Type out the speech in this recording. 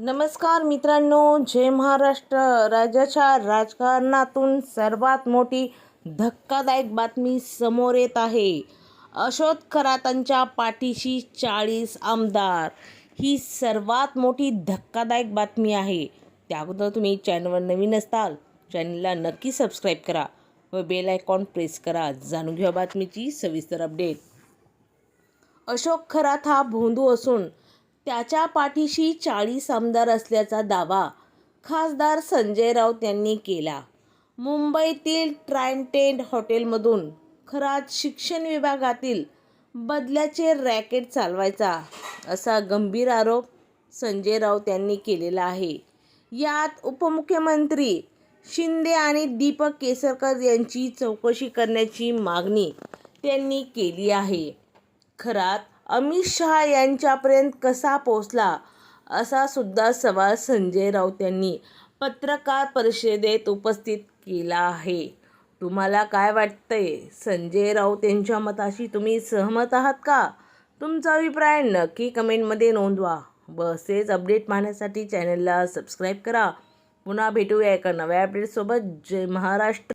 नमस्कार मित्रांनो, जय महाराष्ट्र. राज्याच्या राजकारणातून सर्वात मोठी धक्कादायक बातमी समोर येत आहे. अशोक खरातांच्या पाठीशी 40 आमदार. ही सर्वात मोठी धक्कादायक बातमी आहे. त्या अगोदर तुम्ही चॅनलवर नवीन असताल, चॅनलला नक्की सबस्क्राईब करा व बेल आयकॉन प्रेस करा. जाणून घ्या बातमीची सविस्तर अपडेट. अशोक खरात हा भोंदू असून त्याच्या पाठीशी 40 आमदार असल्याचा दावा खासदार संजय राऊत यांनी केला. मुंबईतील ट्रायडेंट हॉटेलमधून खरात शिक्षण विभागातील बदल्याचे रॅकेट चालवायचा, असा गंभीर आरोप संजय राऊत यांनी केलेला आहे. यात उपमुख्यमंत्री शिंदे आणि दीपक केसरकर यांची चौकशी करण्याची मागणी त्यांनी केली आहे. खरात अमित शहा यांच्यापर्यंत कसा पोहोचला, असा सुद्धा सवाल संजय राऊत यांनी पत्रकार परिषदेत उपस्थित केला आहे. तुम्हाला काय वाटतंय? संजय राऊत यांच्या मताशी तुम्ही सहमत आहात का? तुमचा अभिप्राय नक्की कमेंटमध्ये नोंदवा व असेच अपडेट पाहण्यासाठी चॅनलला सबस्क्राईब करा. पुन्हा भेटूया एका नव्या अपडेटसोबत. जय महाराष्ट्र.